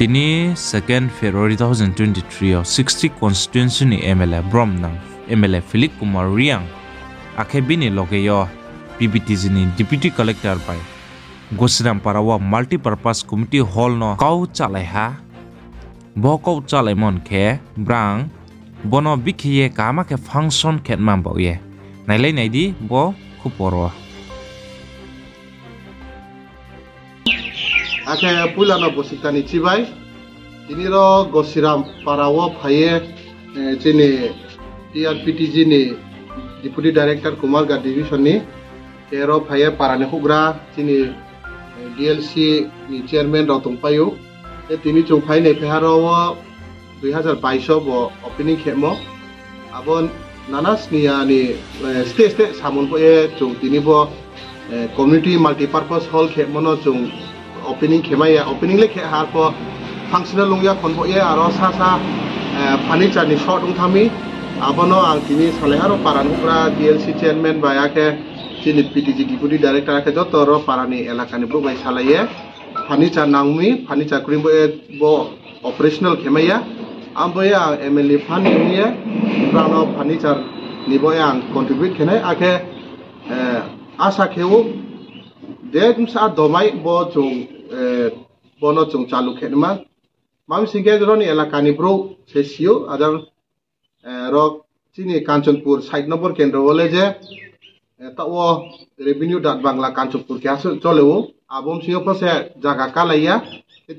Tini 2nd February 2023 60 constituency ni MLA Brom nang MLA Philip Kumar Riang akebini logeyo PBTZ ni Deputy Collector by Gosiram Parawa Multi-Purpose Committee Hall no kau chalai ha bo kau chalai mon ke brang bono bikhiye kama ke function khetmam boye nailai naidi bo khuporo Ake pulano bosikani chibai ini ro Gosiram Parawa phaye chini TRPTG ni Deputy Director Kumar Gar Division ni kero phaye parani hugra chini DLC ni Chairman ro tongpayo tini chungphai nei pharo 2022 bo opening khemo abon nanas niya ni state samun po chung tini bo community multi-purpose hall khemo no chung opening khemaya opening le khe har po functional lungya khonbo aro sa furniture ni short thami abono ang tini saleharo paran hukra DLC chairman baya ke chini PTG deputy director ke jotoro parani elakani bro bai salaye furniture nangmi furniture krimbo bo operational khemaya amboya MLA fund niye prano furniture ni boya contribute khenai ake asa kheu dem sa domai bo chung bono chung chalu khenma mam singe droni elakani bro sesio adar rok chini Kanchanpur site number kendro bole je tawo revenue dat bangla Kanchanpur ke asu choleo abom singo pose jaga kalaiya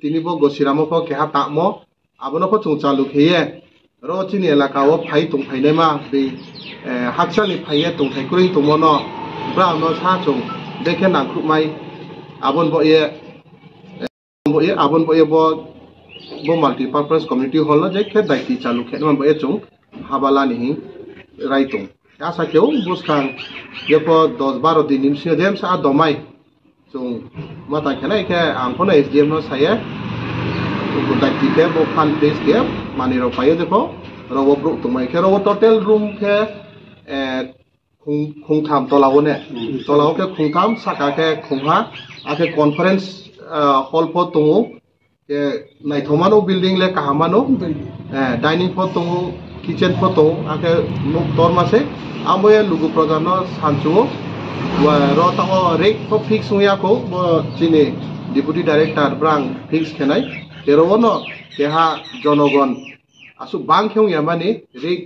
tini bo Gosiramo ko ke hatamo abono ko chung chalu kheye ro chini elaka o phai tung phai nema be hakchani phaiye tung thai kuring tumono bra no sa chung dekhe nang khumai abon bo ye bo multi-purpose community hall no je khe daiti chalu khenma bo ye chung habala ni raitung asa keu buskang yepo 10-12 din nimsi dem sa domai chung mata khenai ke angkono SDM no saye ko daiti ke bo fan place ke mani ro paye depo ro bro tumai ke ro total room ke khungtham tolawo ne tolawo ke khungtham saka ke khungha ake conference hall po tungu ke naithomano building le kahamano dining po tungu kitchen po tungu ake nuk tormase amboye lugu pradano sanchu wa rota o rek po fix huya ko bo chini deputy director brang fix khenai kerono keha jonogon asu bang kheu yamani rek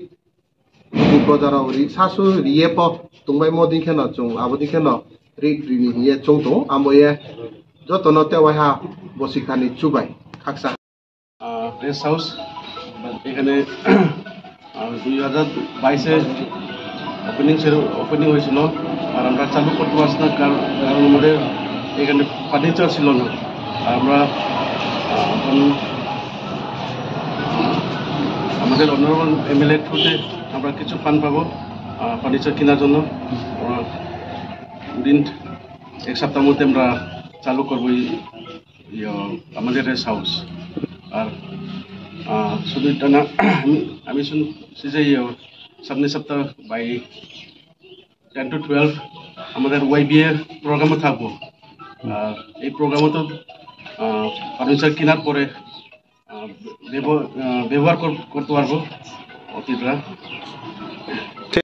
lugu pradara ri sasu riye po tungbai modin khena chung abodi khena rek rini hiye chung to amboye jotono te waha bosikani chubai khaksa rest house এখানে 2022 opening হয়েছিল আর আমরা চালু করতে পারছি না কারণ আমাদের এখানে ফার্নিচার ছিল না আর আমরা এখন আমাদের অনারেবল MLA থ্রুতে আমরা কিছু ফান্ড পাবো ফার্নিচার কেনার জন্য উইদিন এক সপ্তাহের মধ্যে আমরা চালু করবো আমাদের রেস্ট হাউস আর শুধু এটা না আমি শুনছি যে সামনে সপ্তাহ বাই 10 to 12 আমাদের YBA প্রোগ্রামে থাকবো আর এই প্রোগ্রামে তো ফার্নিচার কেনার পরে ব্যবহার করতে পারবো অতিথিরা